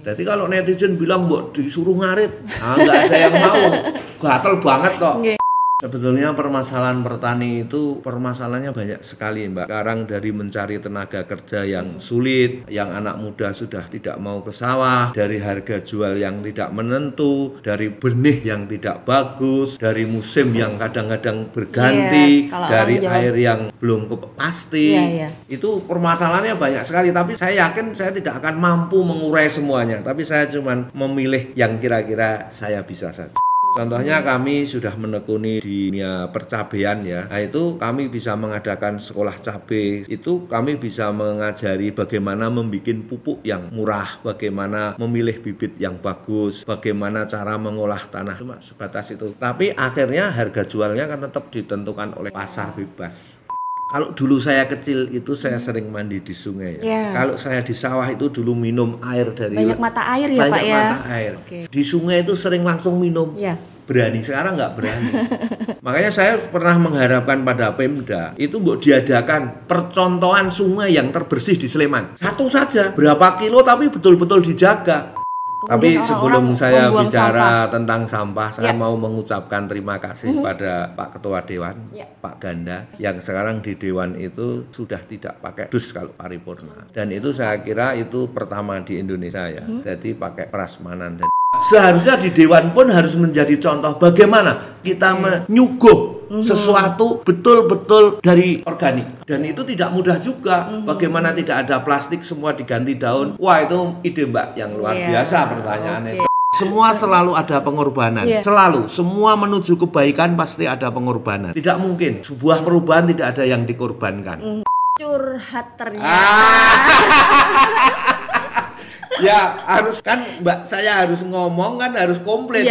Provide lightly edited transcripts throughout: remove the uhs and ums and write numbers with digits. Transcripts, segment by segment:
Jadi kalau netizen bilang mbok disuruh ngarit, nggak ada yang mau. Gatel banget kok. Sebetulnya permasalahan pertani itu permasalahannya banyak sekali Mbak. Sekarang dari mencari tenaga kerja yang sulit, yang anak muda sudah tidak mau ke sawah, dari harga jual yang tidak menentu, dari benih yang tidak bagus, dari musim yang kadang-kadang berganti, dari air yang belum pasti. Itu permasalahannya banyak sekali, tapi saya yakin saya tidak akan mampu mengurai semuanya, tapi saya cuma memilih yang kira-kira saya bisa saja. Contohnya kami sudah menekuni di dunia percabean ya. Nah itu kami bisa mengadakan sekolah cabai. Itu kami bisa mengajari bagaimana membuat pupuk yang murah, bagaimana memilih bibit yang bagus, bagaimana cara mengolah tanah. Cuma sebatas itu. Tapi akhirnya harga jualnya kan tetap ditentukan oleh pasar bebas. Kalau dulu saya kecil itu saya sering mandi di sungai ya. Kalau saya di sawah itu dulu minum air dari banyak mata air ya Pak ya. Mata air. Di sungai itu sering langsung minum. Berani, sekarang nggak berani. Makanya saya pernah mengharapkan pada Pemda itu mbok diadakan percontohan sungai yang terbersih di Sleman. Satu saja, berapa kilo tapi betul-betul dijaga. Tapi sebelum saya bicara tentang sampah, saya mau mengucapkan terima kasih pada Pak Ketua Dewan, Pak Ganda, yang sekarang di Dewan itu sudah tidak pakai dus kalau paripurna. Dan itu saya kira itu pertama di Indonesia ya, jadi pakai prasmanan. Seharusnya di Dewan pun harus menjadi contoh bagaimana kita menyuguh sesuatu betul-betul dari organik. Dan itu tidak mudah juga. Bagaimana tidak ada plastik, semua diganti daun. Wah itu ide Mbak yang luar biasa pertanyaannya. Semua selalu ada pengorbanan. Selalu. Semua menuju kebaikan pasti ada pengorbanan. Tidak mungkin sebuah perubahan tidak ada yang dikorbankan. Curhat ternyata. Ya harus kan Mbak, saya harus ngomong kan harus komplit.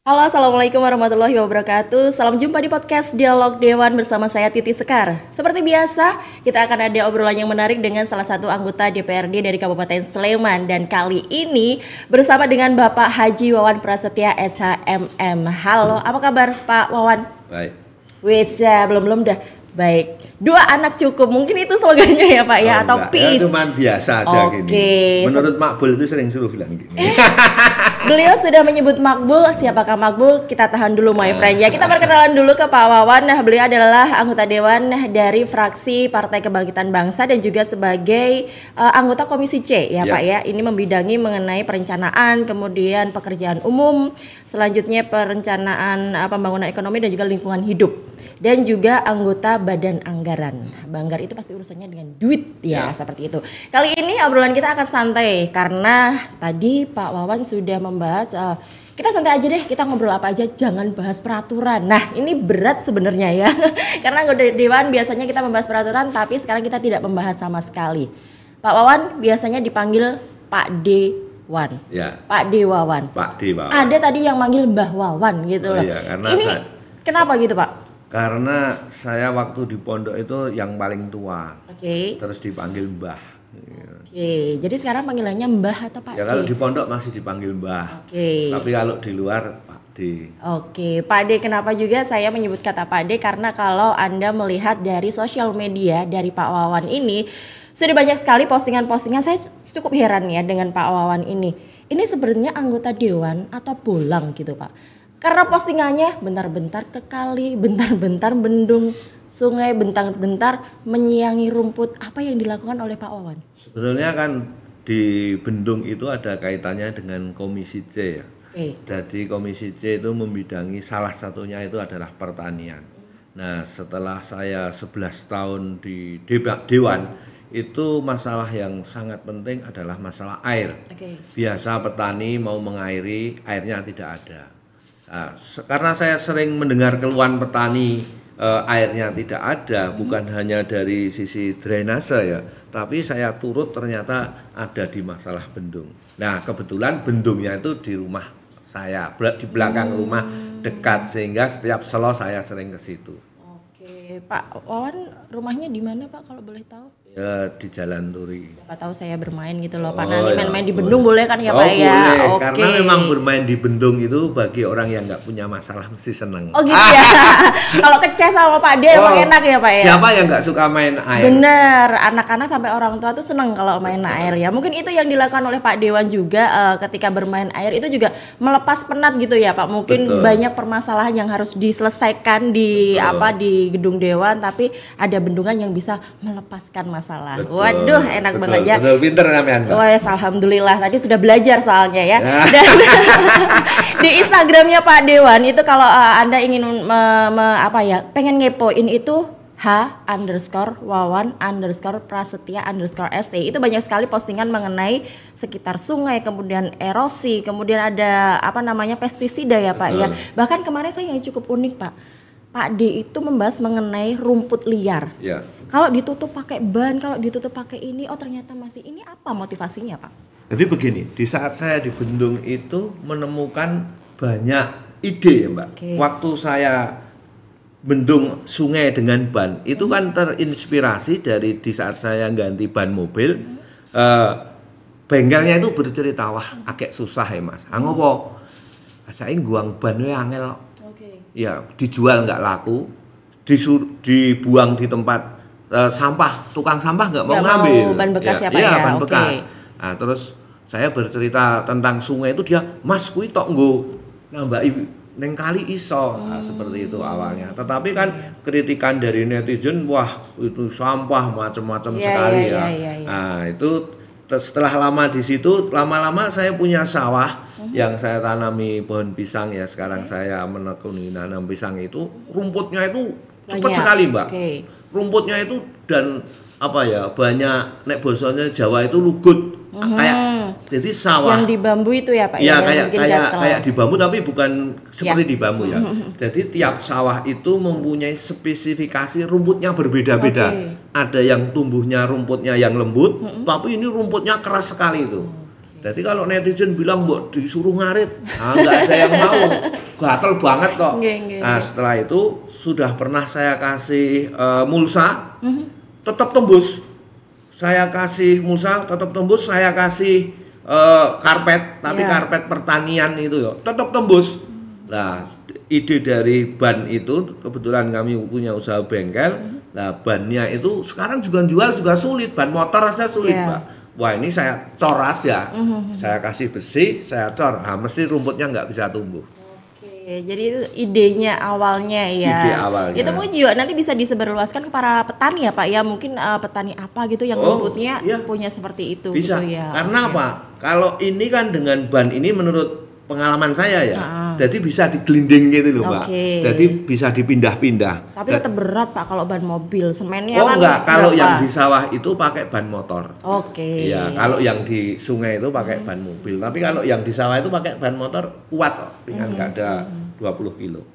Halo, assalamualaikum warahmatullahi wabarakatuh. Salam jumpa di podcast Dialog Dewan bersama saya Titi Sekar. Seperti biasa, kita akan ada obrolan yang menarik dengan salah satu anggota DPRD dari Kabupaten Sleman. Dan kali ini bersama dengan Bapak Haji Wawan Prasetya SHMM. Halo, apa kabar Pak Wawan? Baik. Wis, belum dah. Baik. 2 anak cukup, mungkin itu slogannya ya Pak ya, atau peace. Ya, cuman biasa aja gini. Menurut Makbul itu sering suruh bilang gini. Beliau sudah menyebut Makbul. Siapakah Makbul? Kita tahan dulu my friend ya. Kita perkenalan dulu ke Pak Wawan. Nah, beliau adalah anggota Dewan dari fraksi Partai Kebangkitan Bangsa dan juga sebagai anggota Komisi C ya Pak ya. Ini membidangi mengenai perencanaan, kemudian pekerjaan umum, selanjutnya perencanaan pembangunan ekonomi dan juga lingkungan hidup. Dan juga anggota Badan Anggaran. Banggar itu pasti urusannya dengan duit ya, seperti itu. Kali ini obrolan kita akan santai karena tadi Pak Wawan sudah membahas kita santai aja deh, kita ngobrol apa aja, jangan bahas peraturan. Nah, ini berat sebenarnya ya. Karena anggota Dewan biasanya kita membahas peraturan, tapi sekarang kita tidak membahas sama sekali. Pak Wawan biasanya dipanggil Pak Dewan. Pak Dewawan. Pak Dewawan. Ada tadi yang manggil Mbah Wawan gitu loh. Karena ini kenapa gitu Pak? Karena saya waktu di pondok itu yang paling tua, terus dipanggil Mbah. Jadi sekarang panggilannya Mbah atau Pak D? Ya kalau di pondok masih dipanggil Mbah, tapi kalau di luar Pak D. Pak D, kenapa juga saya menyebut kata Pak D? Karena kalau Anda melihat dari sosial media dari Pak Wawan ini, sudah banyak sekali postingan-postingan. Saya cukup heran ya dengan Pak Wawan ini. Ini sebenarnya anggota Dewan atau bolang gitu Pak? Karena postingannya bentar-bentar ke kali, bentar-bentar bendung sungai, bentar-bentar menyiangi rumput. Apa yang dilakukan oleh Pak Wawan? Sebetulnya kan di bendung itu ada kaitannya dengan Komisi C ya. Jadi Komisi C itu membidangi salah satunya itu adalah pertanian. Nah setelah saya 11 tahun di Dewan, itu masalah yang sangat penting adalah masalah air. Biasa petani mau mengairi, airnya tidak ada. Nah, karena saya sering mendengar keluhan petani airnya tidak ada, bukan hanya dari sisi drainase ya, tapi saya turut ternyata ada di masalah bendung. Nah kebetulan bendungnya itu di rumah saya, di belakang rumah dekat, sehingga setiap selo saya sering ke situ. Pak Wawan Rumahnya di mana Pak kalau boleh tahu? Ya di Jalan Turi. Siapa tahu saya bermain gitu loh Pak. Oh, Nanti ya, main-main di bendung boleh kan ya Pak boleh. ya? Oke. Karena memang bermain di bendung itu bagi orang yang nggak punya masalah mesti seneng. Oh gitu ya. Kalau keceh sama Pak De emang enak ya Pak ya? Siapa yang nggak suka main air? Bener, anak-anak sampai orang tua tuh seneng kalau main air ya. Mungkin itu yang dilakukan oleh Pak Dewan juga ketika bermain air itu juga melepas penat gitu ya Pak. Mungkin banyak permasalahan yang harus diselesaikan di di gedung Dewan, tapi ada bendungan yang bisa melepaskan masalah. Waduh, enak banget ya. Betul, pinter kalian, Mbak. Wah, alhamdulillah tadi sudah belajar soalnya ya. Dan di Instagramnya Pak Dewan itu kalau Anda ingin pengen ngepoin itu H_Wawan_Prasetya_SE itu banyak sekali postingan mengenai sekitar sungai, kemudian erosi, kemudian ada pestisida ya Pak ya. Bahkan kemarin saya yang cukup unik Pak D itu membahas mengenai rumput liar. Ya. Kalau ditutup pakai ban, kalau ditutup pakai ini, ternyata masih ini apa motivasinya Pak? Jadi begini, di saat saya di Bendung itu menemukan banyak ide ya Mbak. Waktu saya bendung sungai dengan ban itu kan terinspirasi dari di saat saya ganti ban mobil, bengkelnya itu bercerita wah agak susah ya Mas. Ngopo? Saya guang ban angel. Ya dijual nggak laku, dibuang di tempat sampah, tukang sampah nggak mau ngambil. Ban bekas ya Pak ya? Ban bekas. Nah, terus saya bercerita tentang sungai itu dia, Mas kui tok nggo nambah neng kali iso, seperti itu awalnya. Tetapi kan kritikan dari netizen, wah itu sampah macam-macam sekali ya. Nah itu setelah lama di situ, lama-lama saya punya sawah yang saya tanami pohon pisang ya. Sekarang saya menekuni nanam pisang itu, rumputnya itu cepat sekali Mbak. Rumputnya itu dan banyak nek bosonya Jawa itu lugut. Kayak jadi sawah yang di bambu itu ya Pak ya, kayak di bambu tapi bukan seperti di bambu ya. Jadi tiap sawah itu mempunyai spesifikasi rumputnya berbeda-beda. Ada yang tumbuhnya rumputnya yang lembut, tapi ini rumputnya keras sekali itu. Jadi kalau netizen bilang mbok disuruh ngarit, nggak ada yang mau, gatel banget kok. Nah setelah itu sudah pernah saya kasih mulsa, tetap tembus. Saya kasih mulsa tetap tembus, saya kasih karpet, tapi karpet pertanian itu ya tetap tembus. Nah, ide dari ban itu kebetulan kami punya usaha bengkel. Nah, bannya itu sekarang juga jual juga sulit, ban motor aja sulit, Pak. Wah, ini saya cor aja. Saya kasih besi, saya cor. Nah, mesti rumputnya nggak bisa tumbuh. Jadi itu idenya awalnya ya. Ide awalnya. Itu mungkin juga nanti bisa disebarluaskan ke para petani ya Pak ya. Mungkin petani apa gitu yang rumputnya punya seperti itu. Bisa. Gitu ya. Karena apa? Kalau ini kan dengan ban ini menurut pengalaman saya ya. Jadi bisa digelinding gitu loh Pak. Jadi bisa dipindah-pindah. Tapi tetap berat Pak kalau ban mobil. Semennya kan enggak. Kalau berapa? Yang di sawah itu pakai ban motor. Iya, kalau yang di sungai itu pakai ban mobil. Tapi kalau yang di sawah itu pakai ban motor kuat kok. Ringan enggak ada 20 kilo.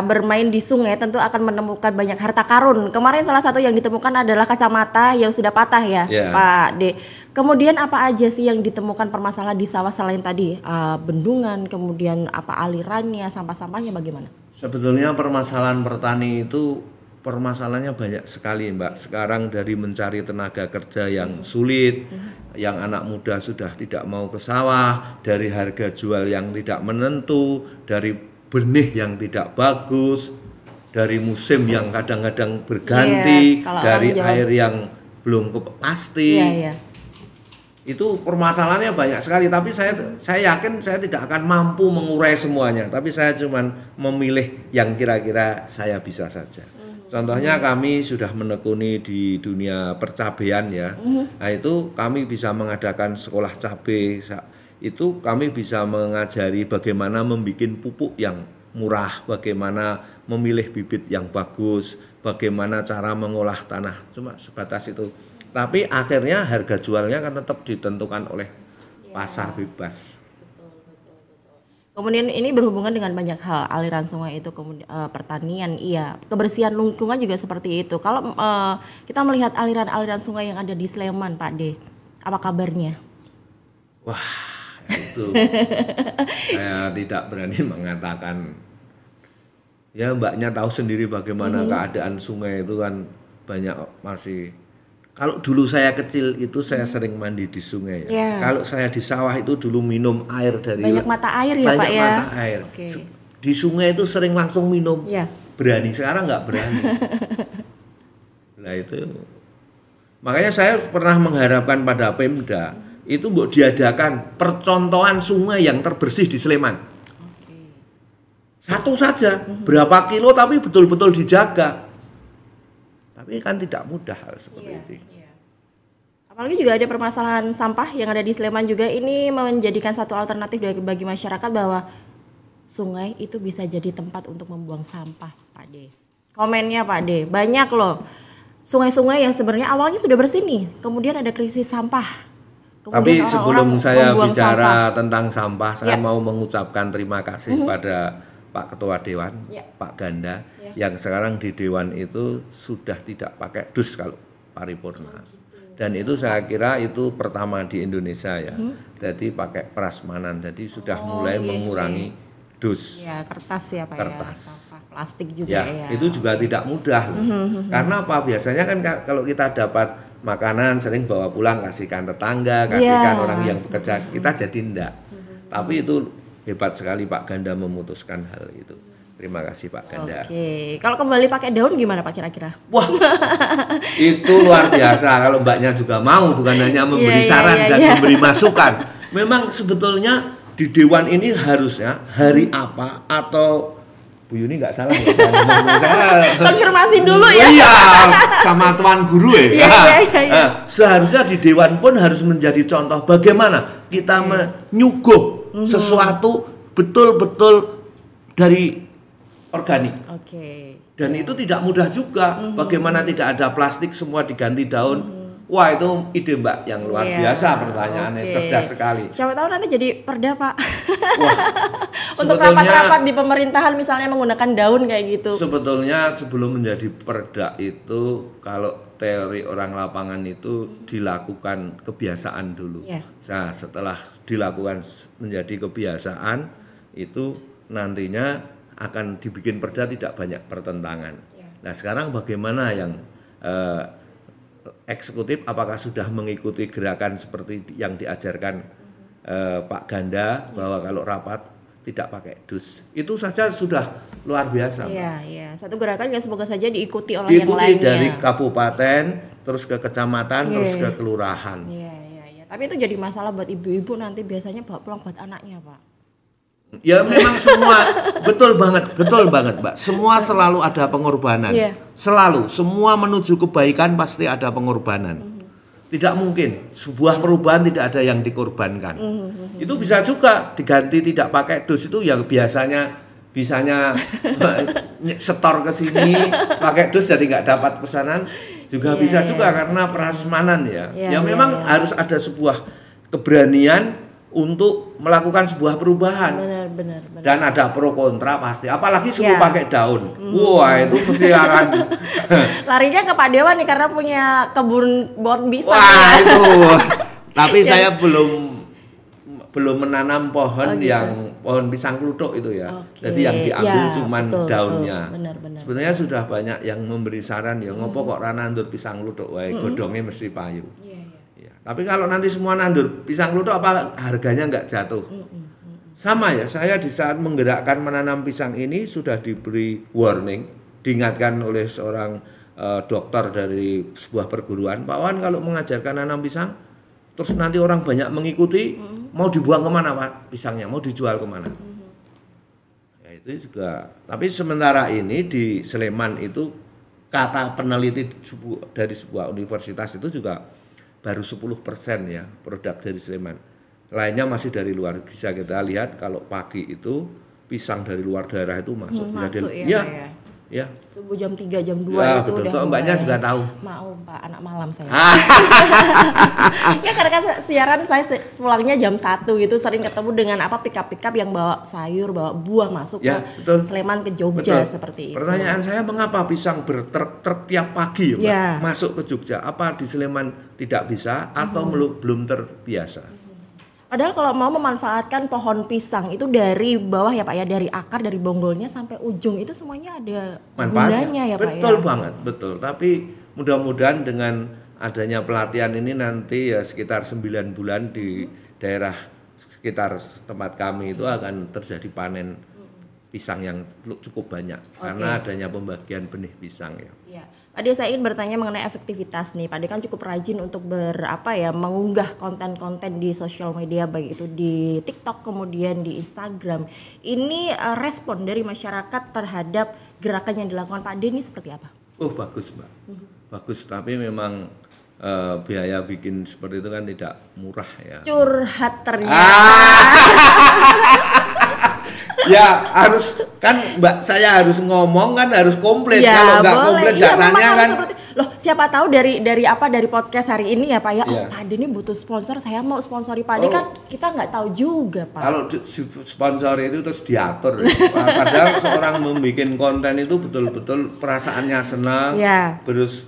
Bermain di sungai tentu akan menemukan banyak harta karun. Kemarin salah satu yang ditemukan adalah kacamata yang sudah patah ya, Pak D. Kemudian apa aja sih yang ditemukan permasalahan di sawah selain tadi bendungan, kemudian alirannya, sampah-sampahnya bagaimana? Sebetulnya permasalahan petani itu permasalahannya banyak sekali Mbak. Sekarang dari mencari tenaga kerja yang sulit, yang anak muda sudah tidak mau ke sawah, dari harga jual yang tidak menentu, dari benih yang tidak bagus, dari musim yang kadang-kadang berganti, dari air yang belum pasti. Itu permasalahannya banyak sekali, tapi saya yakin saya tidak akan mampu mengurai semuanya, tapi saya cuma memilih yang kira-kira saya bisa saja. Contohnya kami sudah menekuni di dunia percabean ya. Nah itu kami bisa mengadakan sekolah cabai. Itu kami bisa mengajari bagaimana membuat pupuk yang murah, bagaimana memilih bibit yang bagus, bagaimana cara mengolah tanah. Cuma sebatas itu. Tapi akhirnya harga jualnya kan tetap ditentukan oleh pasar bebas. Kemudian ini berhubungan dengan banyak hal, aliran sungai itu, kemudian pertanian, kebersihan lingkungan juga seperti itu. Kalau kita melihat aliran-aliran sungai yang ada di Sleman, Pak D, apa kabarnya? Wah, itu saya tidak berani mengatakan Ya Mbaknya tahu sendiri bagaimana keadaan sungai itu kan banyak masih. Kalau dulu saya kecil itu saya sering mandi di sungai ya. Kalau saya di sawah itu dulu minum air dari banyak mata air ya Pak ya. Banyak mata air. Di sungai itu sering langsung minum. Berani, sekarang nggak berani. Nah itu. Makanya saya pernah mengharapkan pada Pemda itu mbok diadakan percontohan sungai yang terbersih di Sleman. Satu saja, berapa kilo tapi betul-betul dijaga. Tapi kan tidak mudah hal seperti itu. Apalagi juga ada permasalahan sampah yang ada di Sleman juga, ini menjadikan satu alternatif bagi masyarakat bahwa sungai itu bisa jadi tempat untuk membuang sampah, Pak D. Komennya Pak D, banyak loh sungai-sungai yang sebenarnya awalnya sudah bersih nih, kemudian ada krisis sampah. Tapi sebelum saya bicara tentang sampah, saya mau mengucapkan terima kasih pada Pak Ketua Dewan, Pak Ganda, yang sekarang di Dewan itu sudah tidak pakai dus kalau paripurna. Dan itu saya kira itu pertama di Indonesia ya. Jadi pakai prasmanan, jadi sudah mulai mengurangi dus. Ya, kertas ya Pak kertas. Ya, sampah plastik juga ya. Itu juga tidak mudah. Karena apa? Biasanya kan kalau kita dapat makanan sering bawa pulang, kasihkan tetangga, kasihkan orang yang bekerja, kita jadi enggak. Tapi itu hebat sekali Pak Ganda memutuskan hal itu. Terima kasih Pak Ganda. Kalau kembali pakai daun gimana Pak kira-kira? Wah, itu luar biasa. Kalau Mbaknya juga mau, bukan hanya memberi saran dan memberi masukan. Memang sebetulnya di Dewan ini harusnya hari apa atau Bu Yuni nggak salah ya? Konfirmasi dulu ya. Iya, sama Tuan Guru ya. Seharusnya di Dewan pun harus menjadi contoh bagaimana kita menyuguh sesuatu betul-betul dari organik. Dan itu tidak mudah juga. Bagaimana tidak ada plastik, semua diganti daun. Wah, itu ide Mbak yang luar biasa pertanyaannya, cerdas sekali. Siapa tahu nanti jadi perda Pak. Wah, untuk rapat-rapat di pemerintahan misalnya menggunakan daun kayak gitu. Sebetulnya sebelum menjadi perda itu, kalau teori orang lapangan itu dilakukan kebiasaan dulu. Nah, setelah dilakukan menjadi kebiasaan, itu nantinya akan dibikin perda tidak banyak pertentangan. Nah, sekarang bagaimana yang eksekutif, apakah sudah mengikuti gerakan seperti yang diajarkan Pak Ganda bahwa kalau rapat tidak pakai dus, itu saja sudah luar biasa. Iya. Satu gerakan yang semoga saja diikuti oleh yang lainnya. Dari kabupaten, terus ke kecamatan, terus ke kelurahan. Iya. Tapi itu jadi masalah buat ibu-ibu nanti biasanya bawa pulang buat anaknya Pak. Ya memang semua betul banget Mbak. Semua selalu ada pengorbanan. Selalu, semua menuju kebaikan pasti ada pengorbanan. Tidak mungkin sebuah perubahan tidak ada yang dikorbankan. Itu bisa juga diganti tidak pakai dus itu yang bisanya setor ke sini pakai dus jadi nggak dapat pesanan juga bisa juga karena prasmanan ya. Memang harus ada sebuah keberanian untuk melakukan sebuah perubahan. Benar. Dan ada pro kontra pasti, apalagi suruh pakai daun. Wah, itu mesti akan larinya ke Pak Dewan nih karena punya kebun pohon pisang. Wah, itu. Tapi saya belum menanam pohon pohon pisang kluthuk itu ya. Jadi yang diambil cuman daunnya. Benar. Sebenarnya sudah banyak yang memberi saran ya, ngopo kok ra nandur pisang kluthuk wae, godhongnya mesti payu. Tapi kalau nanti semua nandur pisang kluthuk apa harganya nggak jatuh? Sama ya, saya di saat menggerakkan menanam pisang ini sudah diberi warning, diingatkan oleh seorang dokter dari sebuah perguruan, Pak Wan kalau mengajarkan nanam pisang, terus nanti orang banyak mengikuti, mau dibuang kemana Pak pisangnya, mau dijual kemana? Ya itu juga. Tapi sementara ini di Sleman itu kata peneliti dari sebuah universitas itu juga baru 10% ya produk dari Sleman. Lainnya masih dari luar. Bisa kita lihat kalau pagi itu pisang dari luar daerah itu masuk. Ya. Subuh jam 3, jam 2 ya, itu betul. udah Mbaknya juga tahu. Mau Pak, anak malam saya. Ya karena kan siaran saya pulangnya jam 1 gitu, sering ketemu dengan pick-up yang bawa sayur, bawa buah masuk ke Sleman, ke Jogja seperti itu. Pertanyaan saya mengapa pisang bertruk-truk tiap pagi ya, masuk ke Jogja? Apa di Sleman tidak bisa atau belum terbiasa? Padahal kalau mau memanfaatkan pohon pisang itu dari bawah ya Pak ya, dari akar, dari bonggolnya sampai ujung itu semuanya ada gunanya ya Pak ya. Betul banget, betul. Tapi mudah-mudahan dengan adanya pelatihan ini nanti ya sekitar 9 bulan di daerah sekitar tempat kami itu akan terjadi panen pisang yang cukup banyak karena adanya pembagian benih pisang ya. Iya. Pak De, saya ingin bertanya mengenai efektivitas nih. Pak De kan cukup rajin untuk mengunggah konten-konten di sosial media, baik itu di TikTok kemudian di Instagram. Ini respon dari masyarakat terhadap gerakan yang dilakukan Pak De ini seperti apa? Oh bagus Mbak, bagus. Tapi memang biaya bikin seperti itu kan tidak murah ya. Curhat ternyata. Ya harus kan Mbak, saya harus ngomong kan harus komplit. Ya, kalau nggak komplit iya, datanya kan loh, siapa tahu dari podcast hari ini ya Pak ya. Oh Pak De ini butuh sponsor, saya mau sponsori Pak De kan kita nggak tahu juga Pak. Kalau sponsor itu terus diatur. Padahal seorang membuat konten itu betul-betul perasaannya senang, terus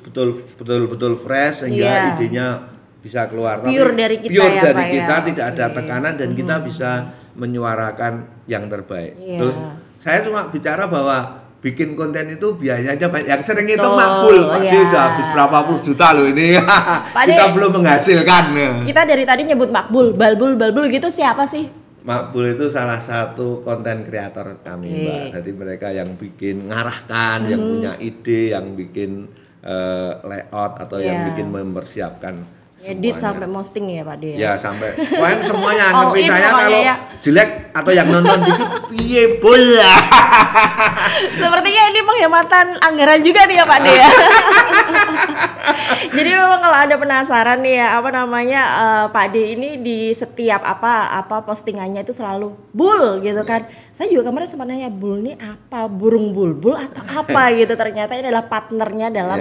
betul-betul fresh sehingga idenya bisa keluar. Pure dari kita pure ya dari Pak kita, ya. tidak ada tekanan dan kita bisa menyuarakan yang terbaik. Terus saya cuma bicara bahwa bikin konten itu biayanya banyak. Yang sering itu makbul, Pak De habis berapa puluh juta loh ini. Kita belum menghasilkan. Kita dari tadi nyebut makbul, balbul gitu siapa sih? Makbul itu salah satu konten kreator kami Mbak. Jadi mereka yang bikin ngarahkan, yang punya ide, yang bikin layout atau yang bikin mempersiapkan edit sampai posting ya Pak De. Ya sampai pokoknya semuanya ngerti saya kalau jelek atau yang nonton dikit piye bola. Sepertinya ini penghematan anggaran juga nih ya Pak De ya. Jadi memang kalau ada penasaran nih ya Pak De ini di setiap postingannya itu selalu bul gitu kan. Saya juga kemarin sempat nanya bul ini apa, burung bulbul atau apa gitu. Ternyata ini adalah partnernya dalam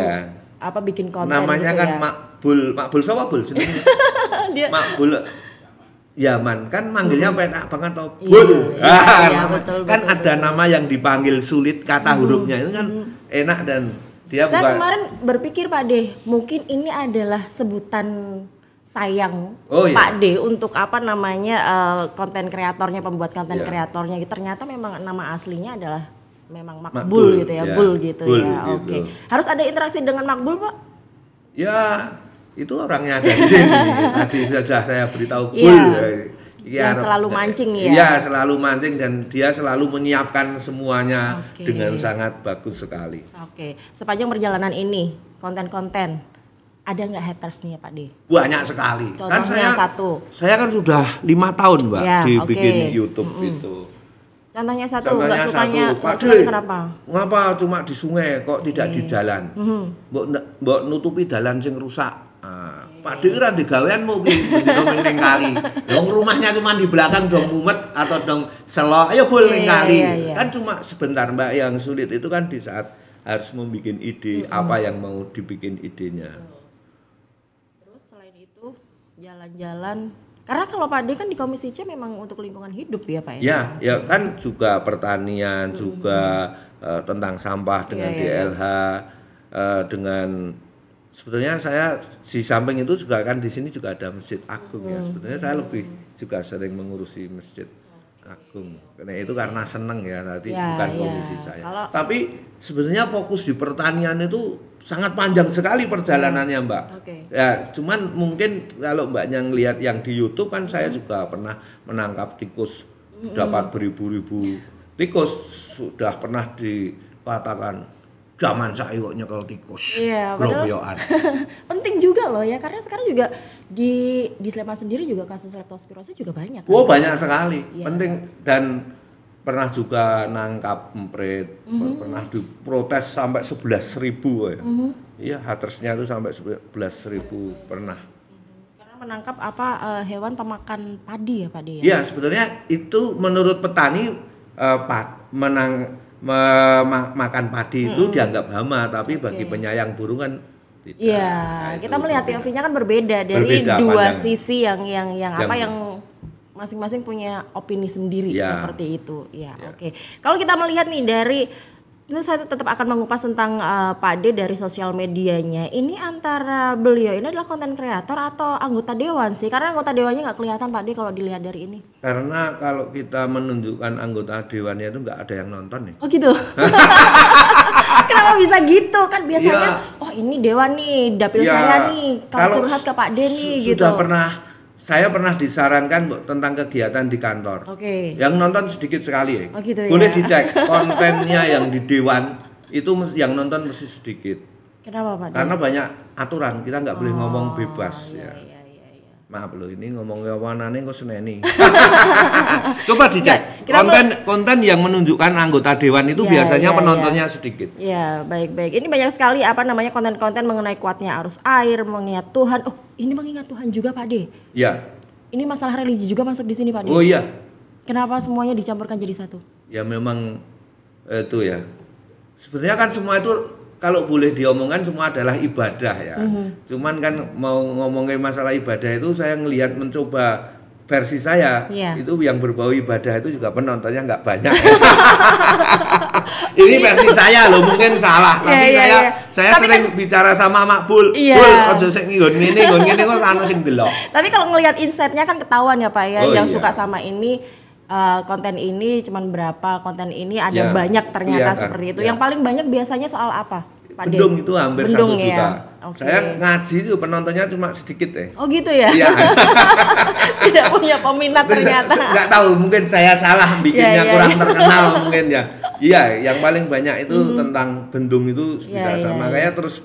bikin konten. Namanya gitu kan ya. Makbul siapa bul jenenge? Makbul Yaman kan manggilnya penak banget atau bul. Betul, kan ada nama yang dipanggil sulit kata hurufnya itu kan enak dan dia saya kemarin berpikir Pak De, mungkin ini adalah sebutan sayang Pak De untuk konten kreatornya, pembuat konten kreatornya. Ternyata memang nama aslinya adalah memang Makbul gitu ya, Bul gitu ya. Oke. Harus ada interaksi dengan Makbul Pak? Ya itu orangnya ada di sini. Tadi sudah saya beritahu Bul. Yang selalu mancing ya. Iya, selalu mancing dan dia selalu menyiapkan semuanya dengan sangat bagus sekali. Oke. Sepanjang perjalanan ini, konten-konten ada nggak hatersnya Pak De? Banyak sekali. Contohnya kan saya kan sudah 5 tahun Mbak dibikin YouTube itu. Contohnya satu, nggak sukanya kenapa? Ngapa cuma di sungai kok tidak di jalan? Mbok nutupi jalan sing rusak. Pak De ora digawean mau ning kali. Wong rumahnya cuma di belakang dong mumet atau dong selok. Ayo bol ning kali. Kan cuma sebentar Mbak, yang sulit itu kan di saat harus membuat ide apa yang mau dibikin idenya. Terus selain itu jalan-jalan. Karena kalau Pak De kan di Komisi C memang untuk lingkungan hidup ya Pak ya? Ya kan juga pertanian, juga tentang sampah dengan DLH, dengan sebetulnya saya di samping itu juga kan di sini juga ada Masjid Agung ya. Sebetulnya saya lebih juga sering mengurusi Masjid Agung. Karena seneng ya tadi bukan komisi saya. Tapi sebenarnya fokus di pertanian itu sangat panjang sekali perjalanannya Mbak. Ya, cuman mungkin kalau Mbaknya ngelihat yang di YouTube kan saya juga pernah menangkap tikus, dapat beribu-ribu tikus, sudah pernah dikatakan zaman saya kok nyekel tikus. Grobokan. Penting juga loh ya, karena sekarang juga di Sleman sendiri juga kasus leptospirosis juga banyak. Oh, banyak sekali. Penting dan pernah juga nangkap emprit, pernah diprotes sampai 11.000 ya. Iya, hatersnya itu sampai 11.000 pernah. Karena menangkap hewan pemakan padi ya Pak De ya. Iya, sebetulnya itu menurut petani makan padi itu dianggap hama, tapi bagi penyayang burung kan tidak. Iya, kita melihat POV-nya kan berbeda dari dua sisi yang masing-masing punya opini sendiri seperti itu. Ya. Oke. Kalau kita melihat nih dari Itu saya tetap akan mengupas tentang Pak D dari sosial medianya. Ini antara beliau ini adalah konten kreator atau anggota dewan sih? Karena anggota dewannya nggak kelihatan Pak D kalau dilihat dari ini. Karena kalau kita menunjukkan anggota dewannya itu nggak ada yang nonton nih. Oh gitu. Kenapa bisa gitu? Kan biasanya, oh ini dewan nih, dapil saya nih, kalau curhat ke Pak D nih gitu. Saya pernah disarankan tentang kegiatan di kantor. Oke. Yang nonton sedikit sekali. Oh gitu boleh ya. dicek kontennya yang di dewan itu yang nonton mesti sedikit. Kenapa Pak D? Karena banyak aturan, kita nggak boleh ngomong bebas iya. Maaf loh, ini ngomong kewanane kok seneni. Coba dicek. Konten yang menunjukkan anggota dewan itu biasanya penontonnya sedikit. Iya, baik. Ini banyak sekali konten-konten mengenai kuatnya arus air, mengingat Tuhan. Oh, ini mengingat Tuhan juga Pak D. Iya. Ini masalah religi juga masuk di sini Pak D. Oh iya. Kenapa semuanya dicampurkan jadi satu? Ya memang itu ya. Sebenarnya kan semua itu kalau boleh diomongkan semua adalah ibadah ya. Cuman kan mau ngomongin masalah ibadah itu saya ngelihat mencoba versi saya itu yang berbau ibadah itu juga penontonnya nggak banyak. Ini versi saya loh, mungkin salah tapi saya sering bicara sama Makbul. Bul, ojo sik nggon ngene kok ana sing delok. Tapi kalau ngelihat insight-nya kan ketahuan ya Pak ya, yang suka sama ini konten ini cuman berapa, konten ini ada banyak ternyata seperti itu. Yang paling banyak biasanya soal apa? Pak Bendung itu hampir 1 juta. Ya? Okay. Saya ngaji itu penontonnya cuma sedikit Oh gitu ya? Iya. Tidak punya peminat ternyata. Nggak tahu, mungkin saya salah bikinnya kurang terkenal mungkin ya. Iya, yang paling banyak itu tentang Bendung itu bisa sama kayak terus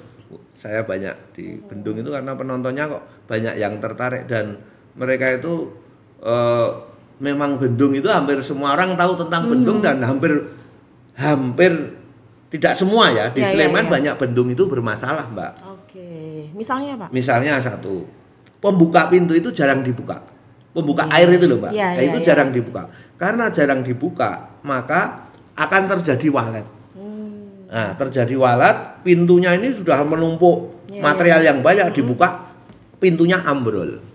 saya banyak di Bendung itu karena penontonnya kok banyak yang tertarik dan mereka itu memang Bendung itu hampir semua orang tahu tentang Bendung dan hampir tidak semua ya di Sleman banyak bendung itu bermasalah Mbak. Oke, misalnya Pak? Misalnya satu, pembuka pintu itu jarang dibuka. Pembuka air itu loh Mbak, itu jarang dibuka. Karena jarang dibuka, maka akan terjadi walet. Nah, terjadi walet, pintunya ini sudah menumpuk material yang banyak dibuka, pintunya ambrol.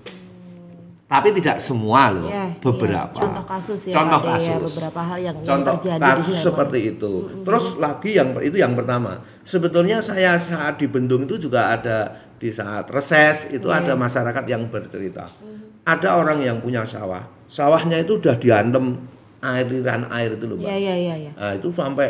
Tapi tidak semua loh, beberapa. Contoh kasus ya. Contoh kasus. Ya, beberapa hal yang terjadi kasus seperti itu. Terus lagi itu yang pertama. Sebetulnya saya saat di Bendung itu juga ada di saat reses itu ada masyarakat yang bercerita. Ada orang yang punya sawah. Sawahnya itu udah diantem aliran air itu loh, Mbak. Iya. Nah, itu sampai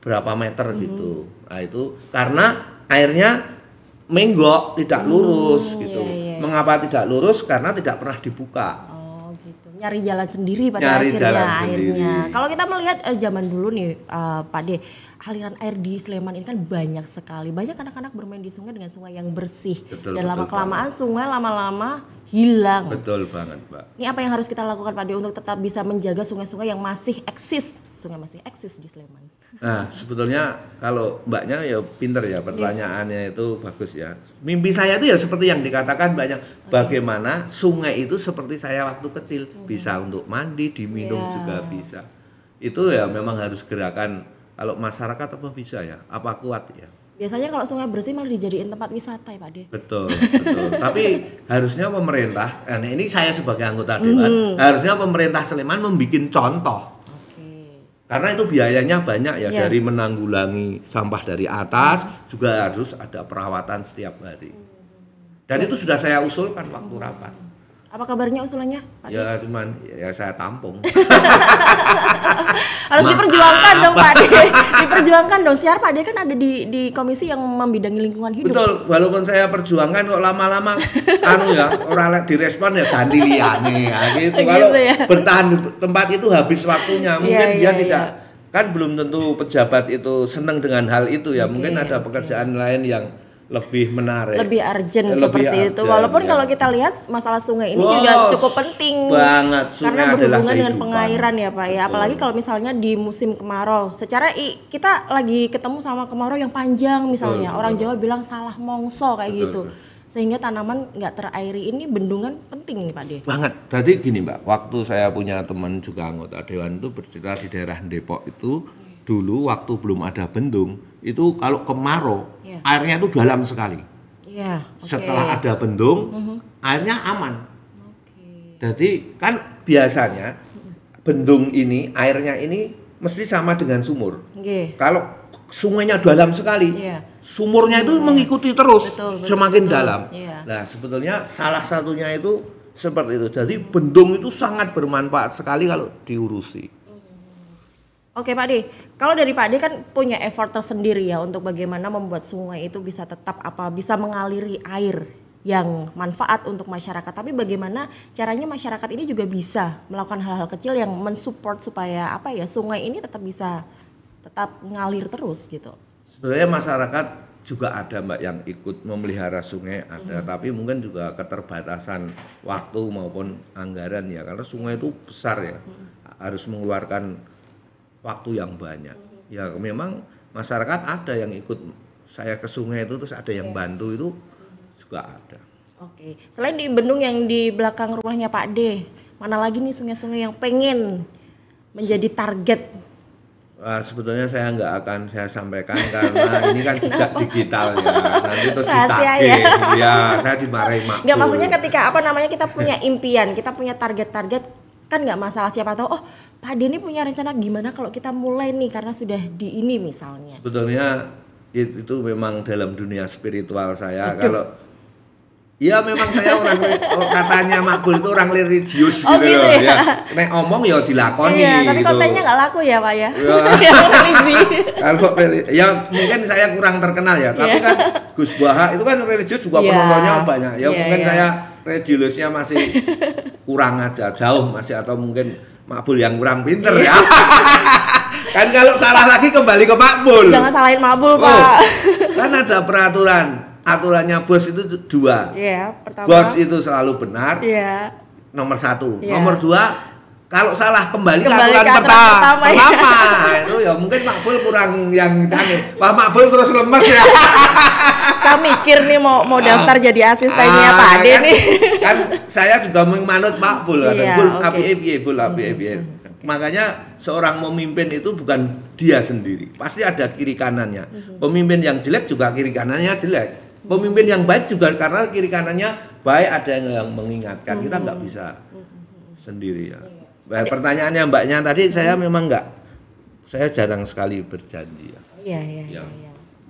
berapa meter gitu. Nah, itu karena airnya menggok, tidak lurus gitu. Mengapa tidak lurus? Karena tidak pernah dibuka. Oh gitu. Nyari jalan sendiri pada akhirnya. Kalau kita melihat zaman dulu nih Pak D, aliran air di Sleman ini kan banyak sekali. Banyak anak-anak bermain di sungai dengan sungai yang bersih. Dan lama-kelamaan sungai lama-lama hilang. Betul banget, Mbak. Ini apa yang harus kita lakukan Pak D untuk tetap bisa menjaga sungai-sungai yang masih eksis? Sungai masih eksis di Sleman. Nah, sebetulnya kalau Mbaknya ya pinter ya, pertanyaannya itu bagus ya. Mimpi saya itu ya seperti yang dikatakan Mbaknya, bagaimana sungai itu seperti saya waktu kecil, bisa untuk mandi, diminum juga bisa. Itu ya memang harus gerakan, kalau masyarakat apa bisa ya, apa kuat ya. Biasanya kalau sungai bersih malah dijadiin tempat wisata ya Pak De. Betul. Tapi harusnya pemerintah, ini saya sebagai anggota dewan, harusnya pemerintah Sleman membuat contoh. Karena itu biayanya banyak ya, dari menanggulangi sampah dari atas, juga harus ada perawatan setiap hari. Dan itu sudah saya usulkan waktu rapat. Apa kabarnya usulannya, Pak? Ya cuman ya saya tampung. Harus diperjuangkan dong Pak De. Diperjuangkan dong. Siar Pak De kan ada di komisi yang membidangi lingkungan hidup. Betul, walaupun saya perjuangkan kok lama-lama orang direspon ya ganti liyane ya gitu. Kalau bertahan di tempat itu habis waktunya. Mungkin dia tidak kan belum tentu pejabat itu senang dengan hal itu ya. Mungkin ada pekerjaan lain yang lebih menarik, lebih urgent seperti itu. Walaupun kalau kita lihat masalah sungai ini juga cukup penting banget, karena berhubungan dengan pengairan ya Pak ya. Apalagi kalau misalnya di musim kemarau, secara kita lagi ketemu sama kemarau yang panjang misalnya, orang Jawa bilang salah mongso kayak gitu, sehingga tanaman nggak terairi. Ini bendungan penting nih Pak De. Banget. Tadi gini Mbak, waktu saya punya teman juga anggota dewan itu bercerita di daerah Depok itu dulu waktu belum ada bendung itu kalau kemarau airnya itu dalam sekali. Setelah ada bendung, airnya aman. Jadi kan biasanya bendung ini airnya ini mesti sama dengan sumur. Kalau sungainya dalam sekali. Sumurnya itu mengikuti terus semakin dalam. Nah, sebetulnya salah satunya itu seperti itu. Jadi bendung itu sangat bermanfaat sekali kalau diurusi. Oke Pak De, kalau dari Pak De kan punya effort tersendiri ya untuk bagaimana membuat sungai itu bisa tetap bisa mengaliri air yang manfaat untuk masyarakat. Tapi bagaimana caranya masyarakat ini juga bisa melakukan hal-hal kecil yang mensupport supaya sungai ini tetap bisa ngalir terus gitu. Sebenarnya masyarakat juga ada Mbak yang ikut memelihara sungai ada, tapi mungkin juga keterbatasan waktu maupun anggaran ya, karena sungai itu besar ya, harus mengeluarkan waktu yang banyak. Ya memang masyarakat ada yang ikut saya ke sungai itu, terus ada yang bantu itu juga ada. Oke, selain di bendung yang di belakang rumahnya Pak D, mana lagi nih sungai-sungai yang pengen menjadi target? Sebetulnya saya nggak akan saya sampaikan karena ini kan jejak digital ya, nanti terus ditagih ya, saya dimarahi Makbul. Nggak, maksudnya ketika kita punya impian, kita punya target-target, kan nggak masalah, siapa tahu Pak D ini punya rencana gimana kalau kita mulai nih karena sudah di ini misalnya. Sebetulnya itu memang dalam dunia spiritual saya. Kalau ya memang saya orang katanya Makbul itu orang religius gitu loh ya. Nek omong ya dilakoni tapi gitu. kontennya nggak laku ya Pak ya. Religi. Kalau ya mungkin saya kurang terkenal ya, tapi kan Gus Baha itu kan religius juga penontonnya banyak. Ya mungkin saya religiusnya masih kurang aja, jauh masih, atau mungkin Makbul yang kurang pinter ya. Kan kalau salah lagi kembali ke Makbul. Jangan salahin Makbul Pak. Kan ada aturannya bos itu 2. Pertama. Bos itu selalu benar. Nomor 1. Nomor 2, kalau salah kembali ke aturan pertama. Itu ya mungkin Makbul kurang yang canggih. Wah, Makbul terus lemes ya. Saya mikir nih mau daftar jadi asistennya Pak Ade nih. Kan saya juga menganut Makbul. Api. Makanya seorang memimpin itu bukan dia sendiri, pasti ada kiri kanannya. Pemimpin yang jelek juga kiri kanannya jelek. Pemimpin yang baik juga karena kiri kanannya baik, ada yang mengingatkan. Kita nggak bisa sendiri ya. Pertanyaannya Mbaknya tadi, saya memang saya jarang sekali berjanji ya.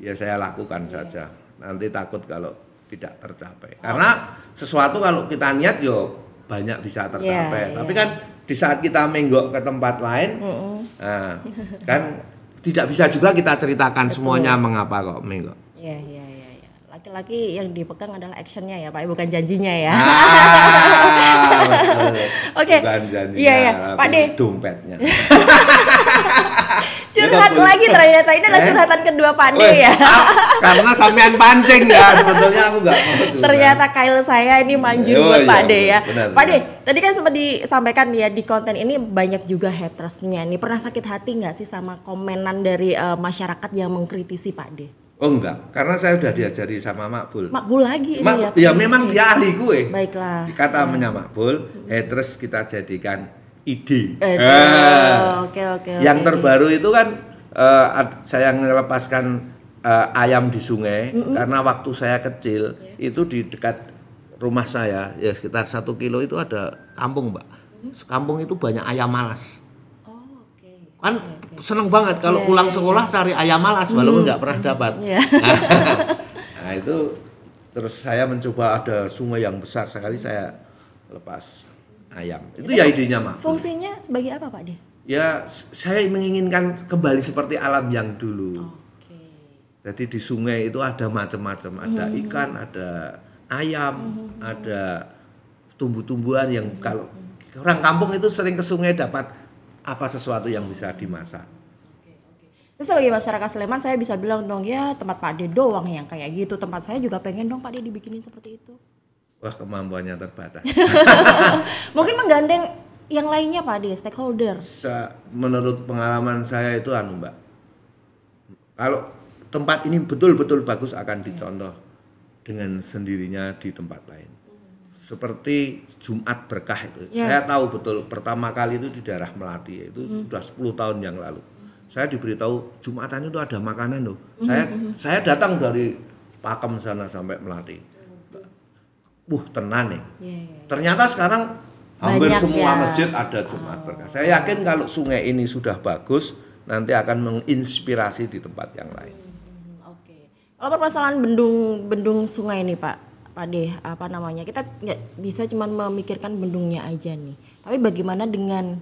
Ya saya lakukan saja. Nanti takut kalau tidak tercapai. Karena sesuatu kalau kita niat yo banyak bisa tercapai. Tapi kan di saat kita menggok ke tempat lain, nah, kan tidak bisa juga kita ceritakan semuanya mengapa kok menggok. Laki-laki yang dipegang adalah actionnya ya Pak, bukan janjinya ya. Oke. Bukan janjinya, Pak De. Dompetnya. Curhat lagi ternyata, ini adalah curhatan kedua Pak De ya. Karena sampean pancing ya, sebetulnya aku nggak mau. Ternyata kail saya ini manjur buat Pak De ya. Pak De, tadi kan sempat disampaikan ya di konten ini banyak juga hatersnya nih. Pernah sakit hati nggak sih sama komenan dari masyarakat yang mengkritisi Pak De? Oh enggak, karena saya udah diajari sama Makbul. Makbul lagi ini ya. Ya memang dia ahli gue. Baiklah. Kata Makbul, terus kita jadikan ide. Oke. Yang terbaru itu kan saya melepaskan ayam di sungai karena waktu saya kecil itu di dekat rumah saya ya sekitar 1 kilo itu ada kampung Mbak. Kampung itu banyak ayam malas. Kan seneng banget kalau pulang sekolah cari ayam malas walaupun nggak pernah dapat. Nah itu terus saya mencoba, ada sungai yang besar sekali, saya lepas ayam. Itu ya idenya Mak. Fungsinya sebagai apa Pak De? Ya saya menginginkan kembali seperti alam yang dulu. Jadi di sungai itu ada macam-macam, ada ikan, ada ayam, ada tumbuh-tumbuhan yang kalau orang kampung itu sering ke sungai dapat sesuatu yang bisa dimasak. Terus sebagai masyarakat Sleman saya bisa bilang dong ya tempat Pak De doang yang kayak gitu, tempat saya juga pengen dong Pak De dibikinin seperti itu. Wah, kemampuannya terbatas. Mungkin menggandeng yang lainnya Pak De, stakeholder. Menurut pengalaman saya itu Mbak, kalau tempat ini betul-betul bagus akan dicontoh dengan sendirinya di tempat lain. Seperti Jumat Berkah itu. Saya tahu betul pertama kali itu di daerah Melati, itu sudah 10 tahun yang lalu. Saya diberitahu Jumatan itu ada makanan loh. Saya datang dari Pakem sana sampai Melati. Tenan nih. Ternyata sekarang hampir semua masjid ada Jumat Berkah. Saya yakin kalau sungai ini sudah bagus, nanti akan menginspirasi di tempat yang lain. Oke. Kalau permasalahan bendung sungai nih Pak Deh, apa namanya, kita nggak bisa cuma memikirkan bendungnya aja nih, tapi bagaimana dengan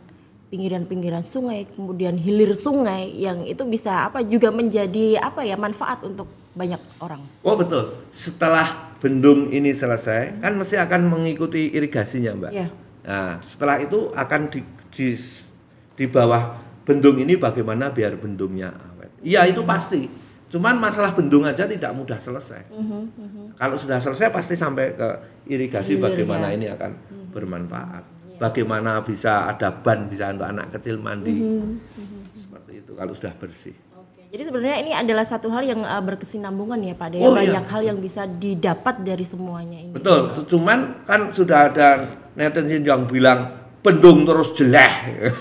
pinggiran-pinggiran sungai, kemudian hilir sungai yang itu bisa juga menjadi manfaat untuk banyak orang. Oh betul, setelah bendung ini selesai kan mesti akan mengikuti irigasinya Mbak. Yeah. Nah setelah itu akan di bawah bendung ini bagaimana biar bendungnya awet. Iya itu pasti, cuman masalah bendung aja tidak mudah selesai. Kalau sudah selesai pasti sampai ke irigasi bagaimana ini akan bermanfaat. Bagaimana bisa ada ban bisa untuk anak kecil mandi. Seperti itu kalau sudah bersih. Jadi sebenarnya ini adalah satu hal yang berkesinambungan ya Pak Deh. Banyak hal yang bisa didapat dari semuanya ini. Betul, cuman kan sudah ada netizen yang bilang bendung terus jelek.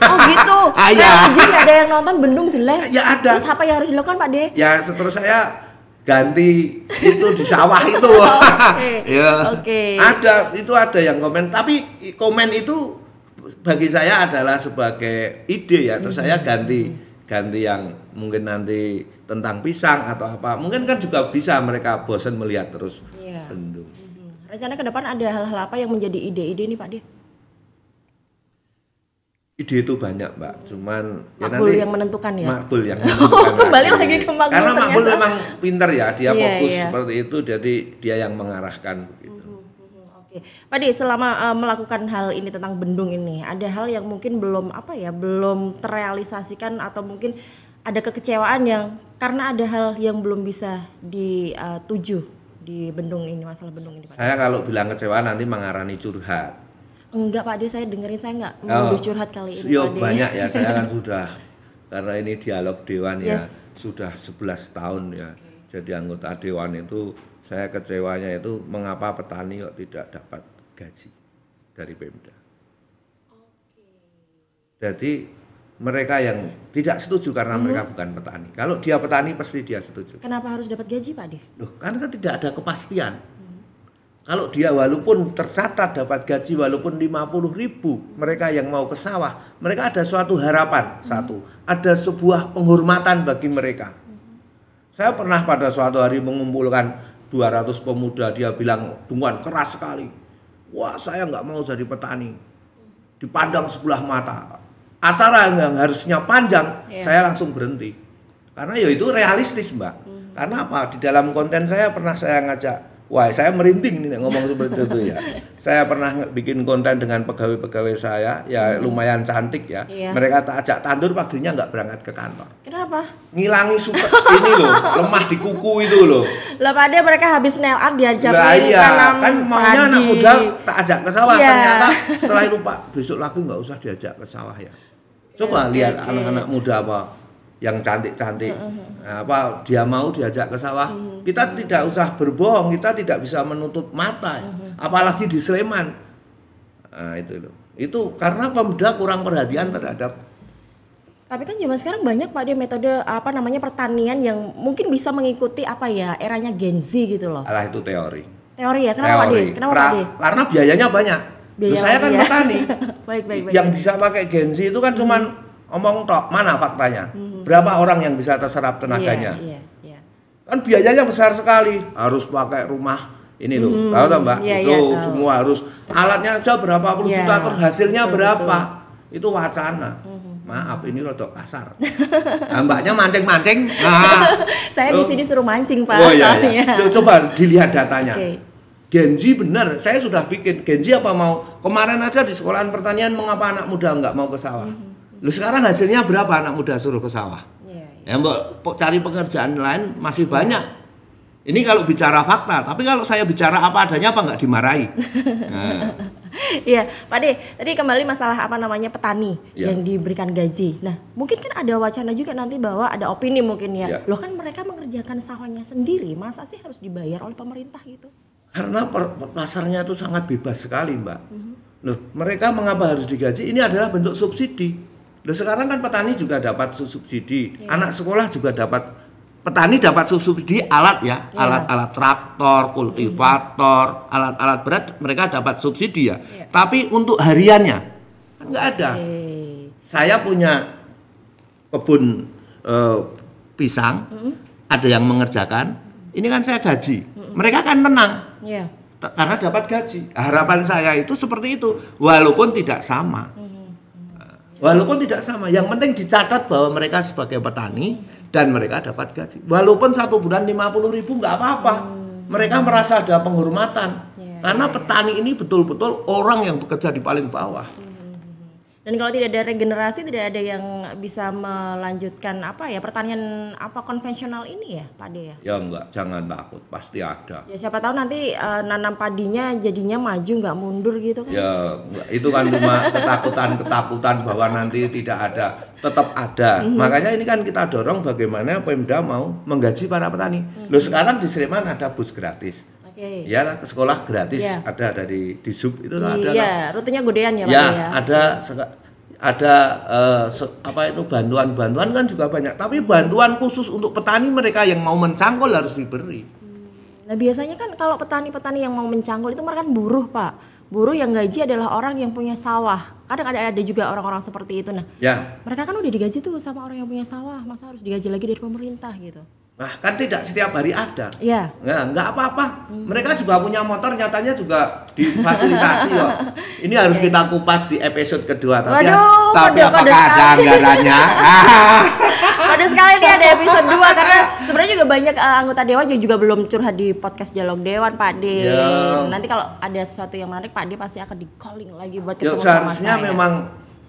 Oh gitu. Jadi ada yang nonton bendung jelek. Ya ada. Terus apa yang harus dilakukan Pak Deh? Ya terus saya ganti itu di sawah itu. Oke. Ada yang komen, tapi komen itu bagi saya adalah sebagai ide ya. Terus saya ganti yang mungkin nanti tentang pisang atau apa. Mungkin kan juga bisa mereka bosan melihat terus bendung. Rencana ke depan ada hal-hal apa yang menjadi ide-ide nih Pak Deh? Ide itu banyak Mbak, cuman Makbul yang menentukan ya? Makbul yang menentukan. Kembali lagi ke Makbul. Karena Makbul memang pintar ya, dia fokus seperti itu, jadi dia yang mengarahkan begitu. Oke, Pak Deh, selama melakukan hal ini tentang bendung ini, ada hal yang mungkin belum belum terrealisasikan atau mungkin ada kekecewaan yang karena ada hal yang belum bisa dituju di bendung ini, masalah bendung ini Pak Deh. Saya kalau bilang kecewa nanti mengarani curhat. Enggak Pak Deh, saya dengerin, saya enggak mau curhat kali ini Pak Deh. Banyak ya, saya kan sudah, karena ini dialog dewan ya, sudah 11 tahun ya. Jadi anggota dewan itu, saya kecewanya itu mengapa petani kok tidak dapat gaji dari Pemda. Jadi mereka yang tidak setuju karena mereka bukan petani. Kalau dia petani pasti dia setuju. Kenapa harus dapat gaji Pak Deh? Loh, karena kan tidak ada kepastian. Kalau dia walaupun tercatat dapat gaji walaupun 50.000, mereka yang mau ke sawah, mereka ada suatu harapan, ada sebuah penghormatan bagi mereka. Saya pernah pada suatu hari mengumpulkan 200 pemuda, dia bilang dengan keras sekali, wah saya nggak mau jadi petani, dipandang sebelah mata. Acara yang harusnya panjang, saya langsung berhenti. Karena ya itu realistis Mbak. Karena apa? Di dalam konten saya pernah saya ngajak, wah saya merinding nih ngomong seperti itu ya. Saya pernah bikin konten dengan pegawai-pegawai saya, ya lumayan cantik ya. Mereka tak ajak tandur, paginya nggak berangkat ke kantor. Kenapa? Ngilangi ini loh, lemah di kuku itu loh. Lah Pak Deh, mereka habis nail art diajakin kan maunya anak muda tak ajak ke sawah. Ternyata setelah itu Pak, besok lagi nggak usah diajak ke sawah ya. Coba lihat anak-anak muda apa yang cantik-cantik, apa dia mau diajak ke sawah. Kita tidak usah berbohong, kita tidak bisa menutup mata, apalagi di Sleman. Nah itu loh, itu karena Pemda kurang perhatian terhadap. Tapi kan zaman sekarang banyak Pak Deh metode pertanian yang mungkin bisa mengikuti eranya Gen Z gitu loh. Alah itu teori. Teori ya, kenapa Pak Deh? Kenapa Pak Deh? Karena biayanya banyak. Saya kan petani. Baik. Yang bisa pakai Gen Z itu kan cuman omong tok, mana faktanya? Berapa orang yang bisa terserap tenaganya? Iya. Kan biayanya besar sekali, harus pakai rumah ini loh, tahu tak Mbak? Itu semua harus, alatnya aja berapa puluh juta, terus hasilnya berapa? Itu wacana. Maaf, ini rodok kasar. Nah, Mbaknya mancing-mancing. Nah, saya di sini suruh mancing Pak. Iya. Coba dilihat datanya. Gen Z benar, saya sudah bikin Gen Z apa mau kemarin aja di sekolahan pertanian mengapa anak muda nggak mau ke sawah. Lu sekarang hasilnya berapa anak muda suruh ke sawah? Ya mbak cari pekerjaan lain masih banyak. Ini kalau bicara fakta, tapi kalau saya bicara apa adanya apa nggak dimarahi. Iya, Pak Deh, tadi kembali masalah petani yang diberikan gaji. Nah, mungkin kan ada wacana juga nanti bahwa ada opini mungkin ya. Loh kan mereka mengerjakan sawahnya sendiri, masa sih harus dibayar oleh pemerintah gitu? Karena pasarnya itu sangat bebas sekali Mbak. Loh, mereka mengapa harus digaji? Ini adalah bentuk subsidi. Loh, sekarang kan petani juga dapat subsidi, anak sekolah juga dapat. Petani dapat subsidi alat ya, alat-alat traktor, kultivator, alat-alat berat mereka dapat subsidi ya. Tapi untuk hariannya kan nggak ada. Saya punya kebun pisang, ada yang mengerjakan, ini kan saya gaji. Mereka kan tenang. Iya. Karena dapat gaji. Harapan saya itu seperti itu, walaupun tidak sama. Walaupun tidak sama, yang penting dicatat bahwa mereka sebagai petani dan mereka dapat gaji. Walaupun 1 bulan 50.000 nggak apa-apa. Mereka merasa ada penghormatan. Karena petani ini betul-betul orang yang bekerja di paling bawah. Dan kalau tidak ada regenerasi, tidak ada yang bisa melanjutkan pertanian konvensional ini ya, Pak De ya? Ya enggak, jangan takut, pasti ada. Ya siapa tahu nanti nanam padinya jadinya maju nggak mundur gitu kan? Ya enggak, itu kan cuma ketakutan bahwa nanti tidak ada, tetap ada. Makanya ini kan kita dorong bagaimana Pemda mau menggaji para petani. Loh sekarang di Sleman ada bus gratis. Ya ke sekolah gratis ada dari di sub itu ada. Iya, rutenya godean ya Pak ya. Ada bantuan-bantuan kan juga banyak. Tapi bantuan khusus untuk petani mereka yang mau mencangkul harus diberi. Nah biasanya kan kalau petani-petani yang mau mencangkul itu mereka kan buruh Pak. Buruh yang gaji adalah orang yang punya sawah. Kadang ada juga orang-orang seperti itu. Nah, mereka kan udah digaji tuh sama orang yang punya sawah. Masa harus digaji lagi dari pemerintah gitu? Nah kan tidak setiap hari ada. Iya. Nah, nggak apa-apa. Mereka juga punya motor, nyatanya juga difasilitasi kok. Ini harus kita kupas di episode kedua. Tapi apakah ada anggarannya? Kode sekali nih ada episode 2 karena sebenarnya juga banyak anggota dewan yang juga belum curhat di podcast Dialog Dewan Pak De. Nanti kalau ada sesuatu yang menarik Pak De pasti akan di calling lagi buat ketemu sama saya. Seharusnya memang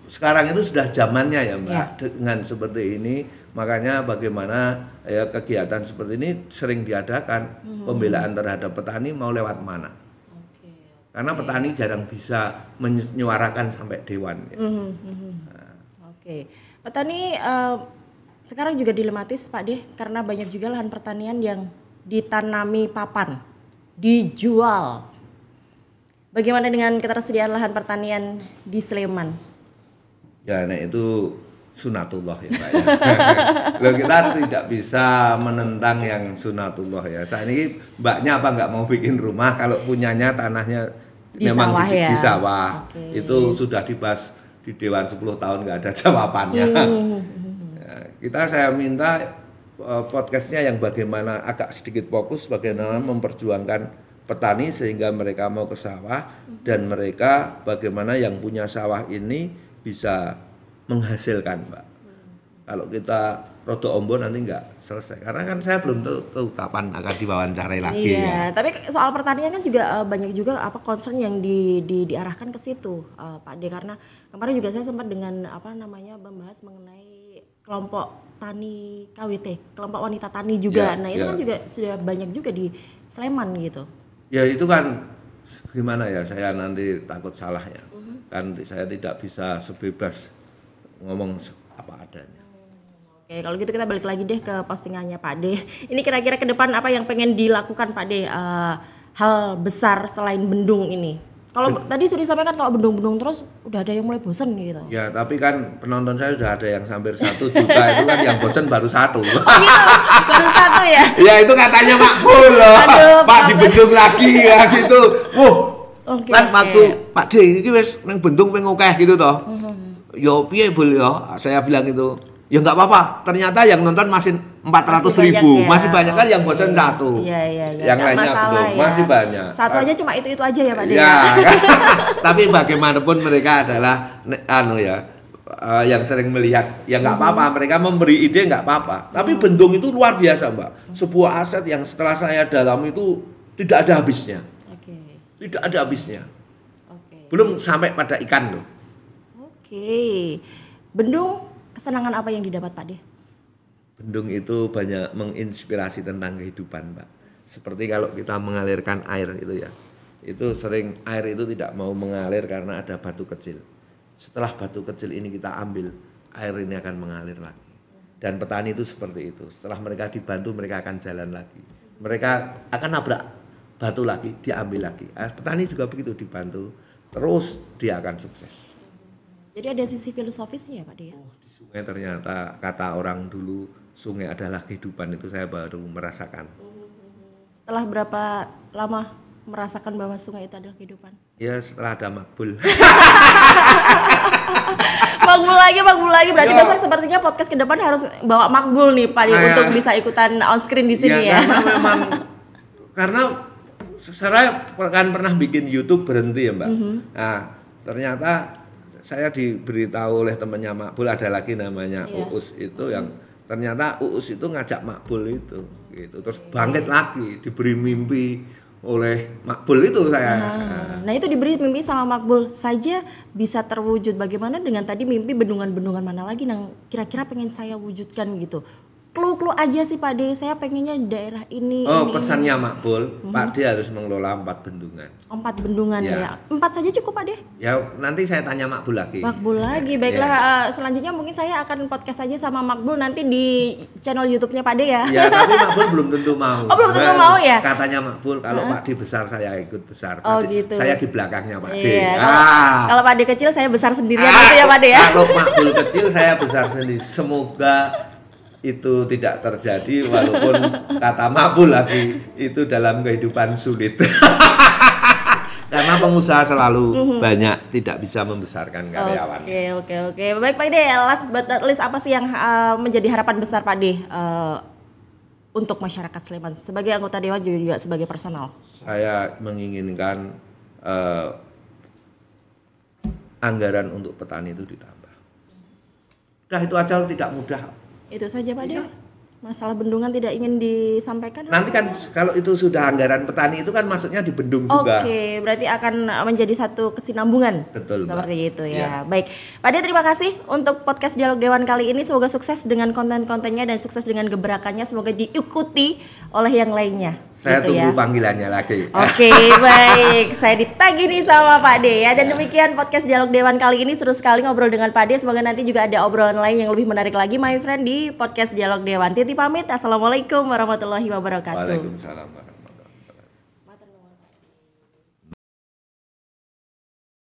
sekarang itu sudah zamannya ya Mbak, dengan seperti ini. Makanya bagaimana kegiatan seperti ini sering diadakan. Pembelaan terhadap petani mau lewat mana. Karena petani jarang bisa menyuarakan sampai dewan. Petani sekarang juga dilematis Pak De, karena banyak juga lahan pertanian yang ditanami papan, dijual. Bagaimana dengan ketersediaan lahan pertanian di Sleman? Ya, nah itu sunatullah ya Pak ya. Loh, kita tidak bisa menentang yang sunatullah ya. Saat ini mbaknya apa nggak mau bikin rumah kalau punyanya tanahnya memang di sawah. Itu sudah dibahas di Dewan 10 tahun nggak ada jawabannya. Saya minta podcastnya yang bagaimana agak sedikit fokus bagaimana memperjuangkan petani sehingga mereka mau ke sawah dan mereka bagaimana yang punya sawah ini bisa menghasilkan Pak. Kalau kita rodo ombo nanti nggak selesai karena kan saya belum tahu kapan akan diwawancarai lagi. Iya, tapi soal pertanian kan juga banyak juga concern yang diarahkan ke situ Pak De, karena kemarin juga saya sempat dengan membahas mengenai kelompok tani KWT, kelompok wanita tani juga. Nah, itu kan juga sudah banyak juga di Sleman gitu. Ya itu kan gimana ya, saya nanti takut salahnya. Kan saya tidak bisa sebebas ngomong apa adanya. Oke, kalau gitu kita balik lagi deh ke postingannya Pak De. Ini kira-kira ke depan apa yang pengen dilakukan Pak De, hal besar selain bendung ini? Kalau tadi sudah disampaikan kalau bendung-bendung terus udah ada yang mulai bosen gitu. Ya, tapi kan penonton saya sudah ada yang hampir 1 juta itu kan yang bosen baru 1. Oh gitu, baru 1 ya? Ya itu katanya Pak Bul loh. Pak di bendung lagi ya gitu. Kan waktu Pak De ini wis nang bendung pengen akeh gitu toh. Yo piye Bul ya? Saya bilang itu. Ya enggak apa-apa. Ternyata yang nonton masih 400.000. Masih banyak kan yang bosan 1. Iya. Yang lainnya belum. Ya. Masih banyak. Satu aja cuma itu aja ya Pak De. Ya. Tapi bagaimanapun mereka adalah yang sering melihat. Ya enggak apa-apa. Mereka memberi ide enggak apa-apa. Tapi bendung itu luar biasa, Mbak. Sebuah aset yang setelah saya dalam itu tidak ada habisnya. Tidak ada habisnya. Belum sampai pada ikan loh. Bendung, kesenangan apa yang didapat Pak De? Bendung itu banyak menginspirasi tentang kehidupan, Pak. Seperti kalau kita mengalirkan air itu ya. Itu sering air itu tidak mau mengalir karena ada batu kecil. Setelah batu kecil ini kita ambil, air ini akan mengalir lagi. Dan petani itu seperti itu. Setelah mereka dibantu, mereka akan jalan lagi. Mereka akan nabrak batu lagi, diambil lagi. Petani juga begitu, dibantu. Terus dia akan sukses. Jadi ada sisi filosofisnya ya Pak De? Di sungai ternyata kata orang dulu sungai adalah kehidupan, itu saya baru merasakan. Setelah berapa lama merasakan bahwa sungai itu adalah kehidupan? Ya setelah ada makbul. Makbul lagi. Berarti besok sepertinya podcast ke depan harus bawa makbul nih Pak untuk bisa ikutan on screen di sini ya. Karena saya kan pernah bikin YouTube berhenti ya Mbak. Nah ternyata saya diberitahu oleh temannya Makbul, ada lagi namanya Uus itu yang ternyata Uus itu ngajak Makbul itu gitu. Terus bangkit lagi, diberi mimpi oleh Makbul itu saya. Nah itu diberi mimpi sama Makbul saja bisa terwujud. Bagaimana dengan tadi mimpi bendungan-bendungan mana lagi yang kira-kira pengen saya wujudkan gitu? Clue aja sih Pak D, saya pengennya daerah ini. Pesannya Makbul, Pak D harus mengelola 4 bendungan. 4 bendungan ya. 4 saja cukup Pak D? Ya nanti saya tanya Makbul lagi. Baiklah. Selanjutnya mungkin saya akan podcast aja sama Makbul nanti di channel YouTube-nya Pak D ya. Ya tapi Makbul belum tentu mau. Belum tentu mau ya? Katanya Makbul kalau Pak D besar saya ikut besar. Gitu. Saya di belakangnya Pak D. Kalau Pak D kecil saya besar sendirian gitu ya Pak D ya. Kalau Makbul kecil saya besar sendiri. Semoga itu tidak terjadi walaupun kata Makbul lagi itu dalam kehidupan sulit. Karena pengusaha selalu banyak tidak bisa membesarkan karyawan. Oke. Baik Pak D, last but not least apa sih yang menjadi harapan besar Pak D untuk masyarakat Sleman sebagai anggota dewan juga sebagai personal? Saya menginginkan anggaran untuk petani itu ditambah. Nah itu aja tidak mudah. Itu saja Pak D. Masalah bendungan tidak ingin disampaikan? Nanti kan kalau itu sudah anggaran petani itu kan masuknya di bendung juga. Oke, berarti akan menjadi satu kesinambungan. Betul, seperti Mbak. itu ya. Baik, Pak D terima kasih untuk podcast Dialog Dewan kali ini. Semoga sukses dengan konten-kontennya dan sukses dengan gebrakannya. Semoga diikuti oleh yang lainnya. Saya gitu tunggu ya. panggilannya lagi. Oke, baik. Saya ditagih nih sama Pak D ya. Dan demikian podcast Dialog Dewan kali ini, seru sekali ngobrol dengan Pak D. Semoga nanti juga ada obrolan lain yang lebih menarik lagi my friend di podcast Dialog Dewan. Titi pamit. Assalamualaikum warahmatullahi wabarakatuh. Waalaikumsalam.